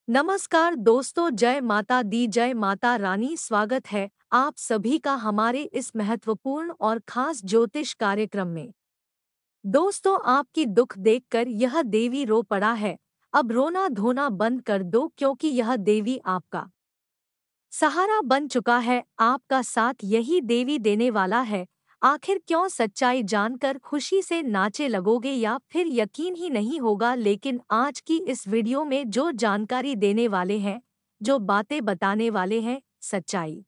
नमस्कार दोस्तों, जय माता दी, जय माता रानी। स्वागत है आप सभी का हमारे इस महत्वपूर्ण और खास ज्योतिष कार्यक्रम में। दोस्तों, आपकी दुख देखकर यह देवी रो पड़ा है। अब रोना धोना बंद कर दो, क्योंकि यह देवी आपका सहारा बन चुका है। आपका साथ यही देवी देने वाला है। आखिर क्यों? सच्चाई जानकर खुशी से नाचे लगोगे या फिर यकीन ही नहीं होगा। लेकिन आज की इस वीडियो में जो जानकारी देने वाले हैं, जो बातें बताने वाले हैं, सच्चाई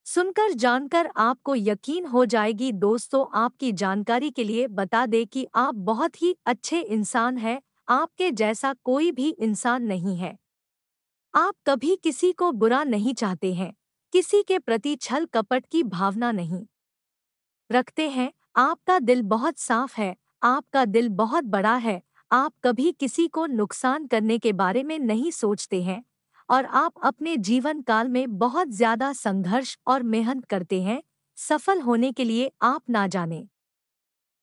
सुनकर जानकर आपको यकीन हो जाएगी। दोस्तों, आपकी जानकारी के लिए बता दें कि आप बहुत ही अच्छे इंसान हैं। आपके जैसा कोई भी इंसान नहीं है। आप कभी किसी को बुरा नहीं चाहते हैं, किसी के प्रति छल कपट की भावना नहीं रखते हैं। आपका दिल बहुत साफ है, आपका दिल बहुत बड़ा है। आप कभी किसी को नुकसान करने के बारे में नहीं सोचते हैं और आप अपने जीवन काल में बहुत ज्यादा संघर्ष और मेहनत करते हैं। सफल होने के लिए आप ना जाने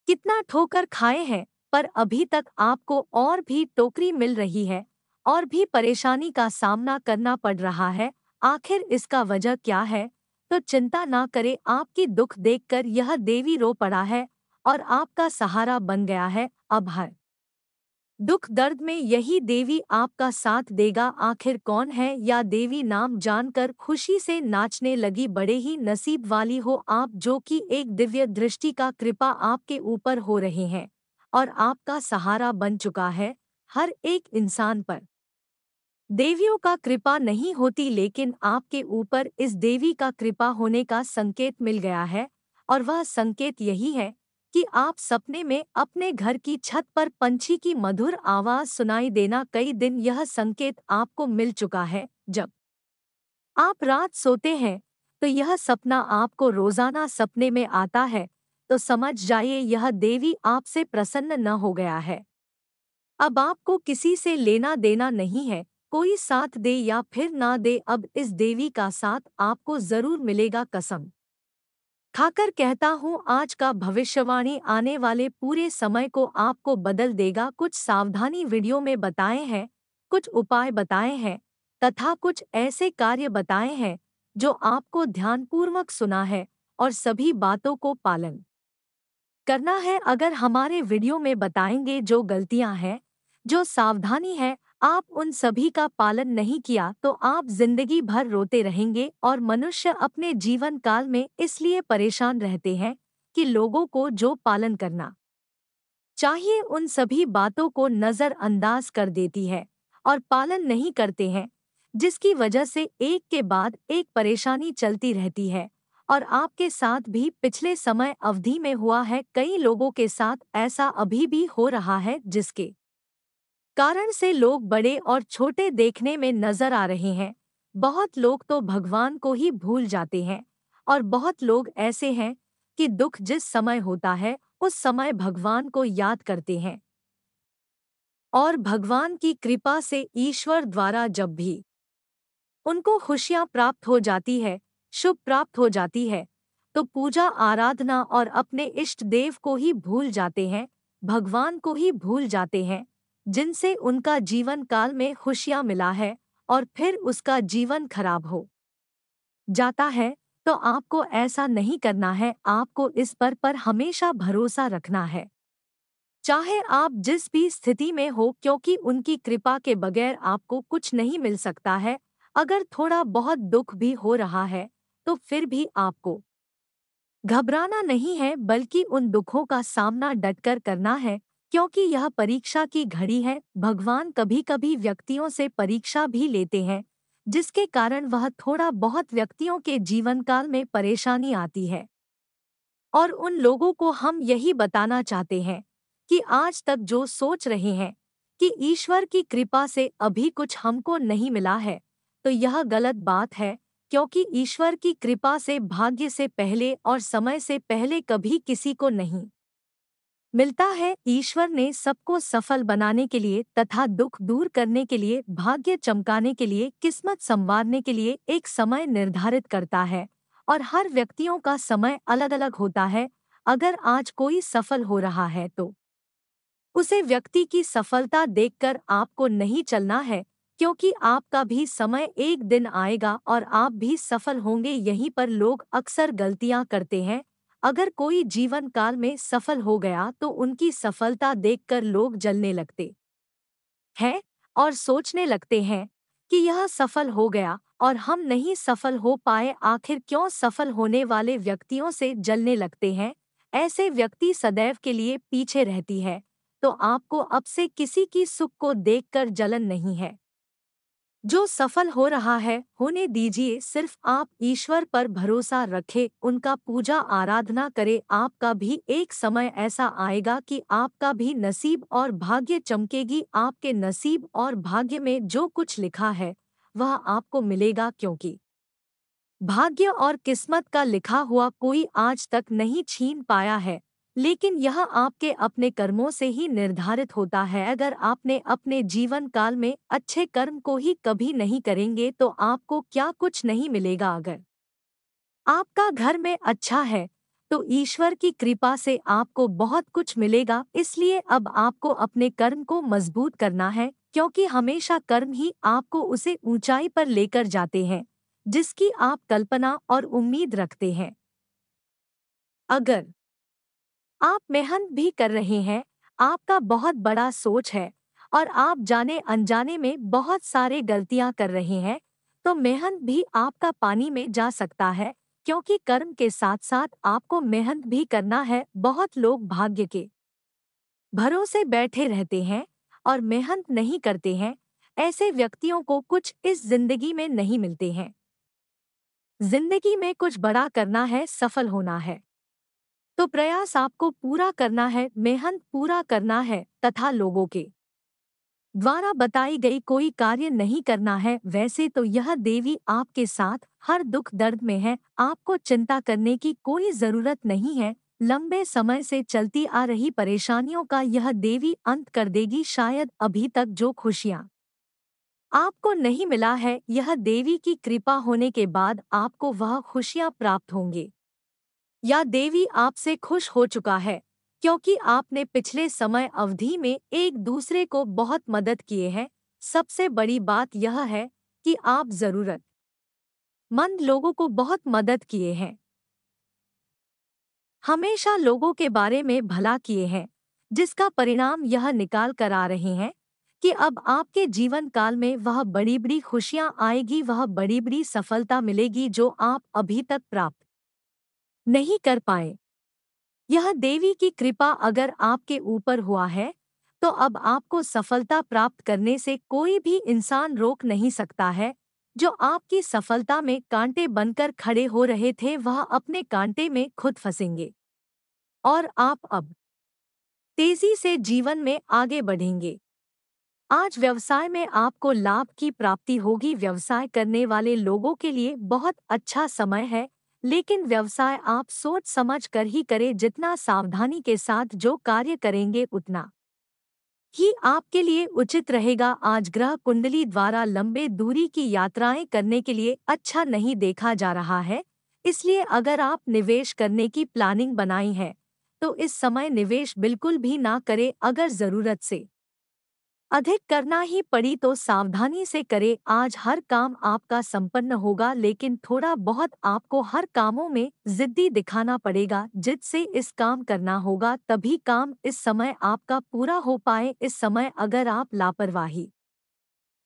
कितना ठोकर खाए हैं, पर अभी तक आपको और भी टोकरी मिल रही है और भी परेशानी का सामना करना पड़ रहा है। आखिर इसका वजह क्या है? तो चिंता ना करें, आपकी दुख देखकर यह देवी रो पड़ा है और आपका सहारा बन गया है। अब हर दुख दर्द में यही देवी आपका साथ देगा। आखिर कौन है या देवी? नाम जानकर खुशी से नाचने लगी। बड़े ही नसीब वाली हो आप, जो कि एक दिव्य दृष्टि का कृपा आपके ऊपर हो रहे हैं और आपका सहारा बन चुका है हर एक इंसान पर। देवियों का कृपा नहीं होती, लेकिन आपके ऊपर इस देवी का कृपा होने का संकेत मिल गया है और वह संकेत यही है कि आप सपने में अपने घर की छत पर पंछी की मधुर आवाज सुनाई देना। कई दिन यह संकेत आपको मिल चुका है। जब आप रात सोते हैं तो यह सपना आपको रोजाना सपने में आता है, तो समझ जाइए यह देवी आपसे प्रसन्न न हो गया है। अब आपको किसी से लेना देना नहीं है। कोई साथ दे या फिर ना दे, अब इस देवी का साथ आपको जरूर मिलेगा। कसम खाकर कहता हूँ, आज का भविष्यवाणी आने वाले पूरे समय को आपको बदल देगा। कुछ सावधानी वीडियो में बताए हैं, कुछ उपाय बताए हैं तथा कुछ ऐसे कार्य बताए हैं जो आपको ध्यानपूर्वक सुना है और सभी बातों को पालन करना है। अगर हमारे वीडियो में बताएंगे जो गलतियां हैं, जो सावधानी है, आप उन सभी का पालन नहीं किया तो आप जिंदगी भर रोते रहेंगे। और मनुष्य अपने जीवन काल में इसलिए परेशान रहते हैं कि लोगों को जो पालन करना चाहिए उन सभी बातों को नजरअंदाज कर देती है और पालन नहीं करते हैं, जिसकी वजह से एक के बाद एक परेशानी चलती रहती है। और आपके साथ भी पिछले समय अवधि में हुआ है। कई लोगों के साथ ऐसा अभी भी हो रहा है, जिसके कारण से लोग बड़े और छोटे देखने में नजर आ रहे हैं। बहुत लोग तो भगवान को ही भूल जाते हैं और बहुत लोग ऐसे हैं कि दुख जिस समय होता है उस समय भगवान को याद करते हैं और भगवान की कृपा से ईश्वर द्वारा जब भी उनको खुशियां प्राप्त हो जाती है, शुभ प्राप्त हो जाती है, तो पूजा आराधना और अपने इष्ट देव को ही भूल जाते हैं, भगवान को ही भूल जाते हैं, जिनसे उनका जीवन काल में खुशियां मिला है और फिर उसका जीवन खराब हो जाता है। तो आपको ऐसा नहीं करना है। आपको इस पर हमेशा भरोसा रखना है, चाहे आप जिस भी स्थिति में हो, क्योंकि उनकी कृपा के बगैर आपको कुछ नहीं मिल सकता है। अगर थोड़ा बहुत दुख भी हो रहा है तो फिर भी आपको घबराना नहीं है, बल्कि उन दुखों का सामना डटकर करना है, क्योंकि यह परीक्षा की घड़ी है। भगवान कभी कभी व्यक्तियों से परीक्षा भी लेते हैं, जिसके कारण वह थोड़ा बहुत व्यक्तियों के जीवन काल में परेशानी आती है। और उन लोगों को हम यही बताना चाहते हैं कि आज तक जो सोच रहे हैं कि ईश्वर की कृपा से अभी कुछ हमको नहीं मिला है, तो यह गलत बात है। क्योंकि ईश्वर की कृपा से भाग्य से पहले और समय से पहले कभी किसी को नहीं मिलता है। ईश्वर ने सबको सफल बनाने के लिए तथा दुख दूर करने के लिए, भाग्य चमकाने के लिए, किस्मत संवारने के लिए एक समय निर्धारित करता है और हर व्यक्तियों का समय अलग अलग होता है। अगर आज कोई सफल हो रहा है तो उसे व्यक्ति की सफलता देखकर आपको नहीं चलना है, क्योंकि आपका भी समय एक दिन आएगा और आप भी सफल होंगे। यहीं पर लोग अक्सर गलतियां करते हैं। अगर कोई जीवन काल में सफल हो गया तो उनकी सफलता देखकर लोग जलने लगते हैं और सोचने लगते हैं कि यह सफल हो गया और हम नहीं सफल हो पाए, आखिर क्यों? सफल होने वाले व्यक्तियों से जलने लगते हैं। ऐसे व्यक्ति सदैव के लिए पीछे रहती है। तो आपको अब से किसी की सुख को देखकर जलन नहीं है। जो सफल हो रहा है होने दीजिए, सिर्फ आप ईश्वर पर भरोसा रखें, उनका पूजा आराधना करें। आपका भी एक समय ऐसा आएगा कि आपका भी नसीब और भाग्य चमकेगी। आपके नसीब और भाग्य में जो कुछ लिखा है वह आपको मिलेगा, क्योंकि भाग्य और किस्मत का लिखा हुआ कोई आज तक नहीं छीन पाया है। लेकिन यह आपके अपने कर्मों से ही निर्धारित होता है। अगर आपने अपने जीवन काल में अच्छे कर्म को ही कभी नहीं करेंगे तो आपको क्या कुछ नहीं मिलेगा। अगर आपका घर में अच्छा है तो ईश्वर की कृपा से आपको बहुत कुछ मिलेगा। इसलिए अब आपको अपने कर्म को मजबूत करना है, क्योंकि हमेशा कर्म ही आपको उसे ऊंचाई पर लेकर जाते हैं जिसकी आप कल्पना और उम्मीद रखते हैं। अगर आप मेहनत भी कर रहे हैं, आपका बहुत बड़ा सोच है और आप जाने अनजाने में बहुत सारे गलतियां कर रहे हैं, तो मेहनत भी आपका पानी में जा सकता है। क्योंकि कर्म के साथ साथ आपको मेहनत भी करना है। बहुत लोग भाग्य के भरोसे बैठे रहते हैं और मेहनत नहीं करते हैं। ऐसे व्यक्तियों को कुछ इस जिंदगी में नहीं मिलते हैं। जिंदगी में कुछ बड़ा करना है, सफल होना है, तो प्रयास आपको पूरा करना है, मेहनत पूरा करना है तथा लोगों के द्वारा बताई गई कोई कार्य नहीं करना है। वैसे तो यह देवी आपके साथ हर दुख दर्द में है, आपको चिंता करने की कोई जरूरत नहीं है। लंबे समय से चलती आ रही परेशानियों का यह देवी अंत कर देगी। शायद अभी तक जो खुशियाँ आपको नहीं मिला है, यह देवी की कृपा होने के बाद आपको वह खुशियाँ प्राप्त होंगे। या देवी आपसे खुश हो चुका है, क्योंकि आपने पिछले समय अवधि में एक दूसरे को बहुत मदद किए हैं। सबसे बड़ी बात यह है कि आप जरूरतमंद लोगों को बहुत मदद किए हैं, हमेशा लोगों के बारे में भला किए हैं, जिसका परिणाम यह निकाल कर आ रहे हैं कि अब आपके जीवन काल में वह बड़ी बड़ी खुशियां आएगी, वह बड़ी बड़ी सफलता मिलेगी जो आप अभी तक प्राप्त नहीं कर पाए। यह देवी की कृपा अगर आपके ऊपर हुआ है तो अब आपको सफलता प्राप्त करने से कोई भी इंसान रोक नहीं सकता है। जो आपकी सफलता में कांटे बनकर खड़े हो रहे थे वह अपने कांटे में खुद फंसेंगे और आप अब तेजी से जीवन में आगे बढ़ेंगे। आज व्यवसाय में आपको लाभ की प्राप्ति होगी। व्यवसाय करने वाले लोगों के लिए बहुत अच्छा समय है, लेकिन व्यवसाय आप सोच समझ कर ही करें। जितना सावधानी के साथ जो कार्य करेंगे उतना ही आपके लिए उचित रहेगा। आज ग्रह कुंडली द्वारा लंबे दूरी की यात्राएं करने के लिए अच्छा नहीं देखा जा रहा है। इसलिए अगर आप निवेश करने की प्लानिंग बनाई है तो इस समय निवेश बिल्कुल भी ना करें। अगर जरूरत से अधिक करना ही पड़ी तो सावधानी से करें। आज हर काम आपका संपन्न होगा, लेकिन थोड़ा बहुत आपको हर कामों में जिद्दी दिखाना पड़ेगा। जिद से इस काम करना होगा, तभी काम इस समय आपका पूरा हो पाए। इस समय अगर आप लापरवाही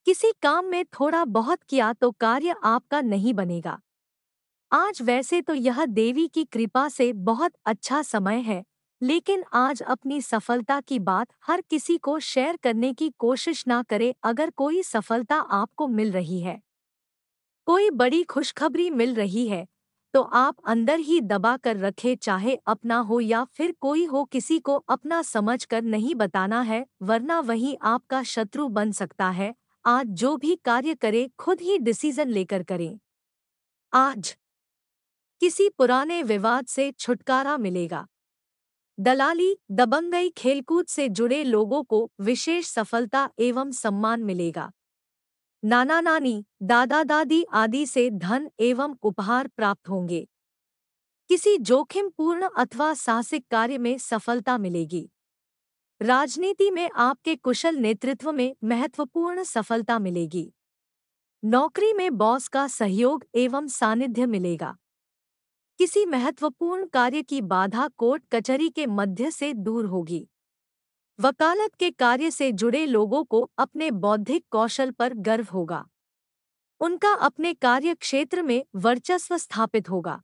किसी काम में थोड़ा बहुत किया तो कार्य आपका नहीं बनेगा। आज वैसे तो यह देवी की कृपा से बहुत अच्छा समय है, लेकिन आज अपनी सफलता की बात हर किसी को शेयर करने की कोशिश ना करें। अगर कोई सफलता आपको मिल रही है, कोई बड़ी खुशखबरी मिल रही है, तो आप अंदर ही दबा कर रखें, चाहे अपना हो या फिर कोई हो। किसी को अपना समझकर नहीं बताना है, वरना वही आपका शत्रु बन सकता है। आज जो भी कार्य करें खुद ही डिसीजन लेकर करें। आज किसी पुराने विवाद से छुटकारा मिलेगा। दलाली, दबंगई, खेलकूद से जुड़े लोगों को विशेष सफलता एवं सम्मान मिलेगा। नाना नानी, दादा दादी आदि से धन एवं उपहार प्राप्त होंगे। किसी जोखिमपूर्ण अथवा साहसिक कार्य में सफलता मिलेगी। राजनीति में आपके कुशल नेतृत्व में महत्वपूर्ण सफलता मिलेगी। नौकरी में बॉस का सहयोग एवं सानिध्य मिलेगा। किसी महत्वपूर्ण कार्य की बाधा कोर्ट कचहरी के मध्य से दूर होगी। वकालत के कार्य से जुड़े लोगों को अपने बौद्धिक कौशल पर गर्व होगा। उनका अपने कार्य क्षेत्र में वर्चस्व स्थापित होगा।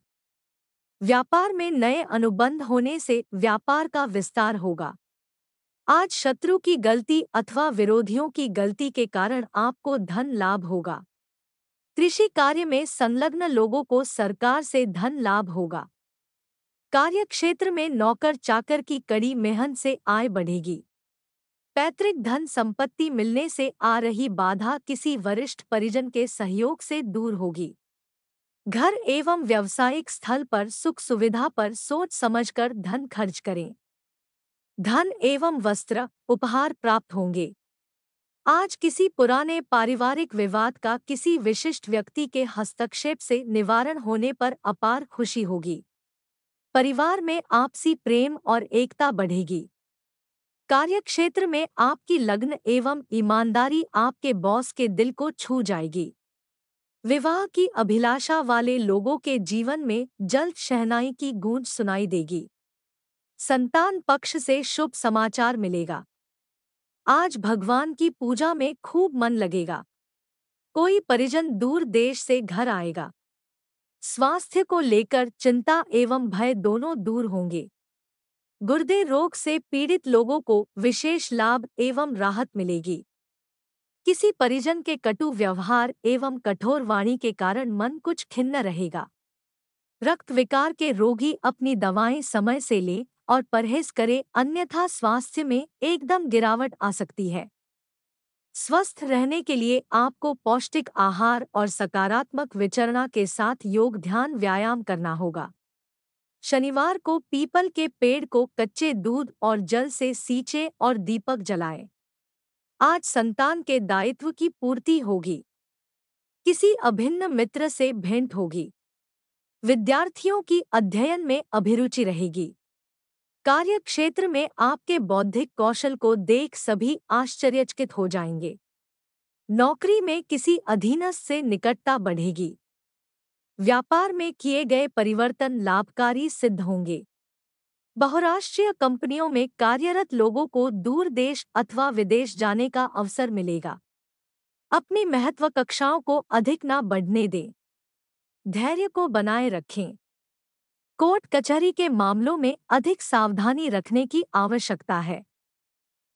व्यापार में नए अनुबंध होने से व्यापार का विस्तार होगा। आज शत्रु की गलती अथवा विरोधियों की गलती के कारण आपको धन लाभ होगा। कृषि कार्य में संलग्न लोगों को सरकार से धन लाभ होगा। कार्य क्षेत्र में नौकर चाकर की कड़ी मेहनत से आय बढ़ेगी। पैतृक धन संपत्ति मिलने से आ रही बाधा किसी वरिष्ठ परिजन के सहयोग से दूर होगी। घर एवं व्यावसायिक स्थल पर सुख सुविधा पर सोच समझकर धन खर्च करें। धन एवं वस्त्र उपहार प्राप्त होंगे। आज किसी पुराने पारिवारिक विवाद का किसी विशिष्ट व्यक्ति के हस्तक्षेप से निवारण होने पर अपार खुशी होगी। परिवार में आपसी प्रेम और एकता बढ़ेगी। कार्यक्षेत्र में आपकी लगन एवं ईमानदारी आपके बॉस के दिल को छू जाएगी। विवाह की अभिलाषा वाले लोगों के जीवन में जल्द शहनाई की गूंज सुनाई देगी। संतान पक्ष से शुभ समाचार मिलेगा। आज भगवान की पूजा में खूब मन लगेगा। कोई परिजन दूर देश से घर आएगा। स्वास्थ्य को लेकर चिंता एवं भय दोनों दूर होंगे। गुर्दे रोग से पीड़ित लोगों को विशेष लाभ एवं राहत मिलेगी। किसी परिजन के कटु व्यवहार एवं कठोर वाणी के कारण मन कुछ खिन्न रहेगा। रक्त विकार के रोगी अपनी दवाएं समय से लें और परहेज करें, अन्यथा स्वास्थ्य में एकदम गिरावट आ सकती है। स्वस्थ रहने के लिए आपको पौष्टिक आहार और सकारात्मक विचरणा के साथ योग ध्यान व्यायाम करना होगा। शनिवार को पीपल के पेड़ को कच्चे दूध और जल से सींचे और दीपक जलाएं। आज संतान के दायित्व की पूर्ति होगी। किसी अभिन्न मित्र से भेंट होगी। विद्यार्थियों की अध्ययन में अभिरुचि रहेगी। कार्य क्षेत्र में आपके बौद्धिक कौशल को देख सभी आश्चर्यचकित हो जाएंगे। नौकरी में किसी अधीनस्थ से निकटता बढ़ेगी। व्यापार में किए गए परिवर्तन लाभकारी सिद्ध होंगे। बहुराष्ट्रीय कंपनियों में कार्यरत लोगों को दूर देश अथवा विदेश जाने का अवसर मिलेगा। अपनी महत्वाकांक्षाओं को अधिक न बढ़ने दें। धैर्य को बनाए रखें। कोर्ट कचहरी के मामलों में अधिक सावधानी रखने की आवश्यकता है।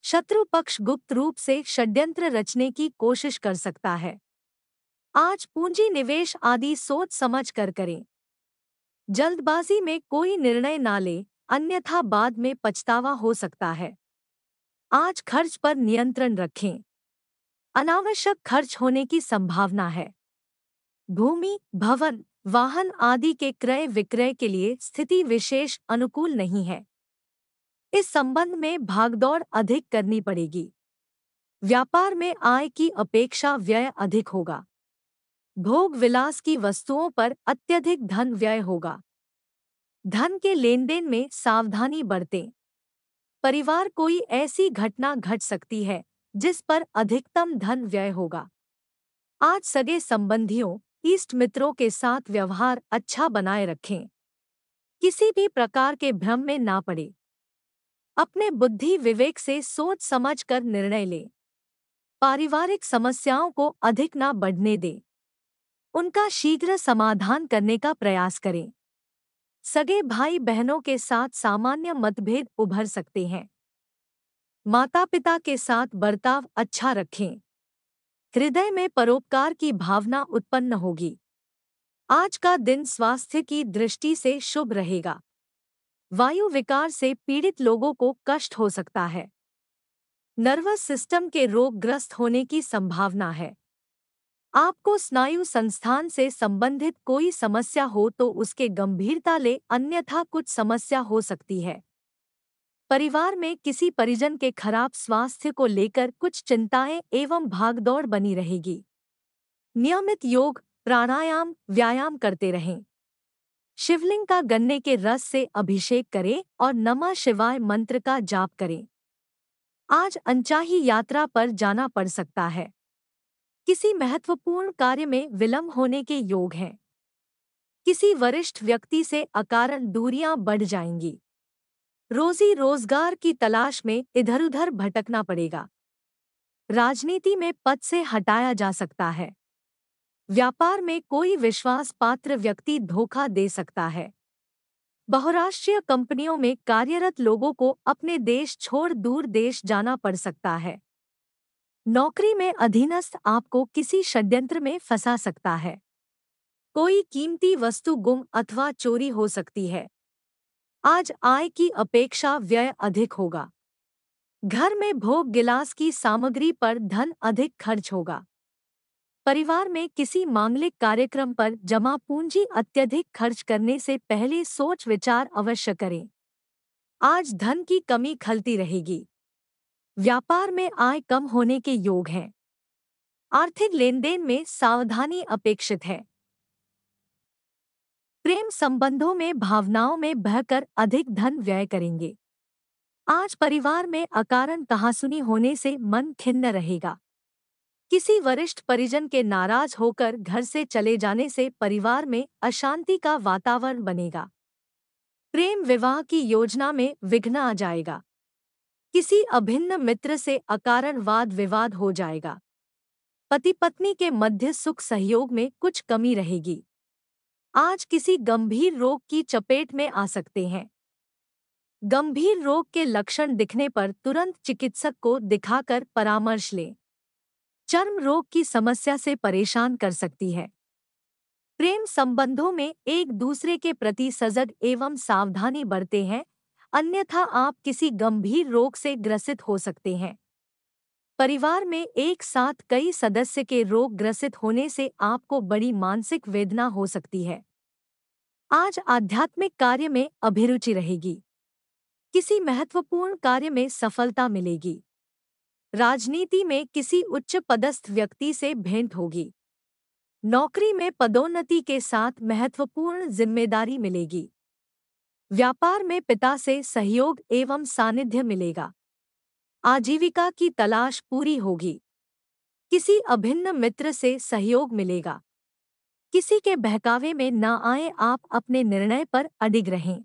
शत्रु पक्ष गुप्त रूप से षड्यंत्र रचने की कोशिश कर सकता है। आज पूंजी निवेश आदि सोच समझ कर करें। जल्दबाजी में कोई निर्णय ना लें, अन्यथा बाद में पछतावा हो सकता है। आज खर्च पर नियंत्रण रखें। अनावश्यक खर्च होने की संभावना है। भूमि, भवन, वाहन आदि के क्रय विक्रय के लिए स्थिति विशेष अनुकूल नहीं है। इस संबंध में भागदौड़ अधिक करनी पड़ेगी। व्यापार में आय की अपेक्षा व्यय अधिक होगा। भोग विलास की वस्तुओं पर अत्यधिक धन व्यय होगा। धन के लेनदेन में सावधानी बरतें। परिवार कोई ऐसी घटना घट सकती है जिस पर अधिकतम धन व्यय होगा। आज सगे संबंधियों, इष्ट मित्रों के साथ व्यवहार अच्छा बनाए रखें। किसी भी प्रकार के भ्रम में ना पड़े। अपने बुद्धि विवेक से सोच समझ कर निर्णय लें। पारिवारिक समस्याओं को अधिक ना बढ़ने दें। उनका शीघ्र समाधान करने का प्रयास करें। सगे भाई बहनों के साथ सामान्य मतभेद उभर सकते हैं। माता पिता के साथ बर्ताव अच्छा रखें। हृदय में परोपकार की भावना उत्पन्न होगी। आज का दिन स्वास्थ्य की दृष्टि से शुभ रहेगा। वायु विकार से पीड़ित लोगों को कष्ट हो सकता है। नर्वस सिस्टम के रोगग्रस्त होने की संभावना है। आपको स्नायु संस्थान से संबंधित कोई समस्या हो तो उसके गंभीरता ले, अन्यथा कुछ समस्या हो सकती है। परिवार में किसी परिजन के खराब स्वास्थ्य को लेकर कुछ चिंताएं एवं भागदौड़ बनी रहेगी। नियमित योग, प्राणायाम, व्यायाम करते रहें। शिवलिंग का गन्ने के रस से अभिषेक करें और नमः शिवाय मंत्र का जाप करें। आज अनचाही यात्रा पर जाना पड़ सकता है। किसी महत्वपूर्ण कार्य में विलंब होने के योग हैं। किसी वरिष्ठ व्यक्ति से अकारण दूरियां बढ़ जाएंगी। रोजी रोजगार की तलाश में इधर-उधर भटकना पड़ेगा। राजनीति में पद से हटाया जा सकता है। व्यापार में कोई विश्वास पात्र व्यक्ति धोखा दे सकता है। बहुराष्ट्रीय कंपनियों में कार्यरत लोगों को अपने देश छोड़ दूर देश जाना पड़ सकता है। नौकरी में अधीनस्थ आपको किसी षड्यंत्र में फंसा सकता है। कोई कीमती वस्तु गुम अथवा चोरी हो सकती है। आज आय की अपेक्षा व्यय अधिक होगा। घर में भोग गिलास की सामग्री पर धन अधिक खर्च होगा। परिवार में किसी मांगलिक कार्यक्रम पर जमा पूंजी अत्यधिक खर्च करने से पहले सोच विचार अवश्य करें। आज धन की कमी खलती रहेगी। व्यापार में आय कम होने के योग हैं। आर्थिक लेनदेन में सावधानी अपेक्षित है। प्रेम संबंधों में भावनाओं में बहकर अधिक धन व्यय करेंगे। आज परिवार में अकारण कहासुनी होने से मन खिन्न रहेगा। किसी वरिष्ठ परिजन के नाराज होकर घर से चले जाने से परिवार में अशांति का वातावरण बनेगा। प्रेम विवाह की योजना में विघ्न आ जाएगा। किसी अभिन्न मित्र से अकारण वाद विवाद हो जाएगा। पति पत्नी के मध्य सुख सहयोग में कुछ कमी रहेगी। आज किसी गंभीर रोग की चपेट में आ सकते हैं। गंभीर रोग के लक्षण दिखने पर तुरंत चिकित्सक को दिखाकर परामर्श लें। चर्म रोग की समस्या से परेशान कर सकती है। प्रेम संबंधों में एक दूसरे के प्रति सजग एवं सावधानी बरते हैं, अन्यथा आप किसी गंभीर रोग से ग्रसित हो सकते हैं। परिवार में एक साथ कई सदस्य के रोग ग्रसित होने से आपको बड़ी मानसिक वेदना हो सकती है। आज आध्यात्मिक कार्य में अभिरुचि रहेगी। किसी महत्वपूर्ण कार्य में सफलता मिलेगी। राजनीति में किसी उच्च पदस्थ व्यक्ति से भेंट होगी। नौकरी में पदोन्नति के साथ महत्वपूर्ण जिम्मेदारी मिलेगी। व्यापार में पिता से सहयोग एवं सानिध्य मिलेगा। आजीविका की तलाश पूरी होगी। किसी अभिन्न मित्र से सहयोग मिलेगा। किसी के बहकावे में न आए, आप अपने निर्णय पर अडिग रहें।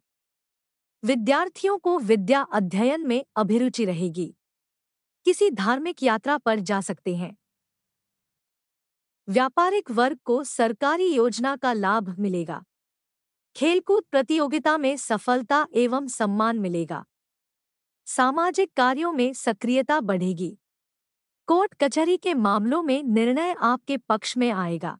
विद्यार्थियों को विद्या अध्ययन में अभिरुचि रहेगी। किसी धार्मिक यात्रा पर जा सकते हैं। व्यापारिक वर्ग को सरकारी योजना का लाभ मिलेगा। खेलकूद प्रतियोगिता में सफलता एवं सम्मान मिलेगा। सामाजिक कार्यों में सक्रियता बढ़ेगी। कोर्ट कचहरी के मामलों में निर्णय आपके पक्ष में आएगा।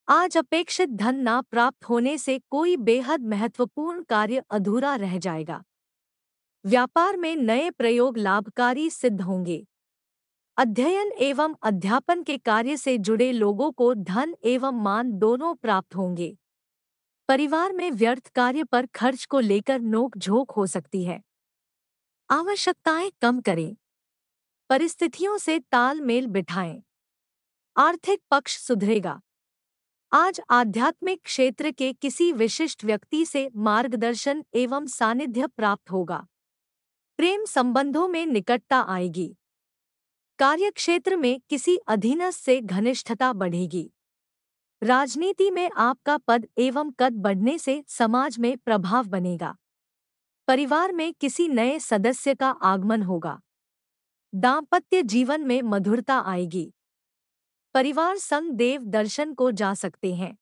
आज अपेक्षित धन ना प्राप्त होने से कोई बेहद महत्वपूर्ण कार्य अधूरा रह जाएगा। व्यापार में नए प्रयोग लाभकारी सिद्ध होंगे। अध्ययन एवं अध्यापन के कार्य से जुड़े लोगों को धन एवं मान दोनों प्राप्त होंगे। परिवार में व्यर्थ कार्य पर खर्च को लेकर नोक-झोंक हो सकती है। आवश्यकताएं कम करें। परिस्थितियों से तालमेल बिठाएं। आर्थिक पक्ष सुधरेगा। आज आध्यात्मिक क्षेत्र के किसी विशिष्ट व्यक्ति से मार्गदर्शन एवं सानिध्य प्राप्त होगा। प्रेम संबंधों में निकटता आएगी। कार्यक्षेत्र में किसी अधीनस्थ से घनिष्ठता बढ़ेगी। राजनीति में आपका पद एवं कद बढ़ने से समाज में प्रभाव बनेगा। परिवार में किसी नए सदस्य का आगमन होगा। दाम्पत्य जीवन में मधुरता आएगी। परिवार संग देव दर्शन को जा सकते हैं।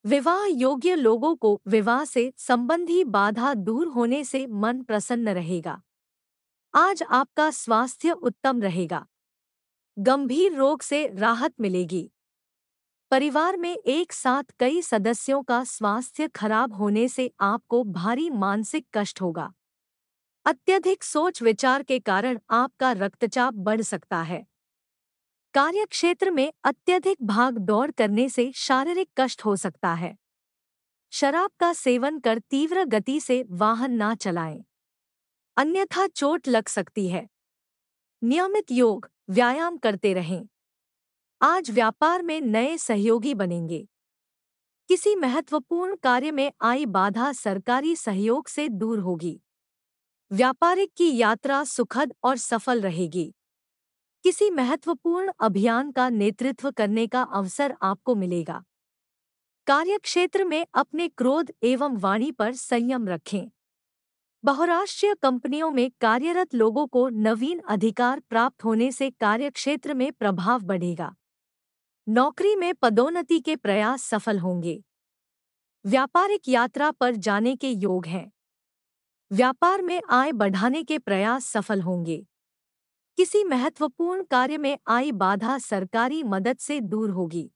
विवाह योग्य लोगों को विवाह से संबंधी बाधा दूर होने से मन प्रसन्न रहेगा। आज आपका स्वास्थ्य उत्तम रहेगा। गंभीर रोग से राहत मिलेगी। परिवार में एक साथ कई सदस्यों का स्वास्थ्य खराब होने से आपको भारी मानसिक कष्ट होगा। अत्यधिक सोच विचार के कारण आपका रक्तचाप बढ़ सकता है। कार्यक्षेत्र में अत्यधिक भाग दौड़ करने से शारीरिक कष्ट हो सकता है। शराब का सेवन कर तीव्र गति से वाहन ना चलाएं, अन्यथा चोट लग सकती है। नियमित योग व्यायाम करते रहें। आज व्यापार में नए सहयोगी बनेंगे। किसी महत्वपूर्ण कार्य में आई बाधा सरकारी सहयोग से दूर होगी। व्यापारिक की यात्रा सुखद और सफल रहेगी। किसी महत्वपूर्ण अभियान का नेतृत्व करने का अवसर आपको मिलेगा। कार्यक्षेत्र में अपने क्रोध एवं वाणी पर संयम रखें। बहुराष्ट्रीय कंपनियों में कार्यरत लोगों को नवीन अधिकार प्राप्त होने से कार्यक्षेत्र में प्रभाव बढ़ेगा। नौकरी में पदोन्नति के प्रयास सफल होंगे। व्यापारिक यात्रा पर जाने के योग हैं। व्यापार में आय बढ़ाने के प्रयास सफल होंगे। किसी महत्वपूर्ण कार्य में आई बाधा सरकारी मदद से दूर होगी।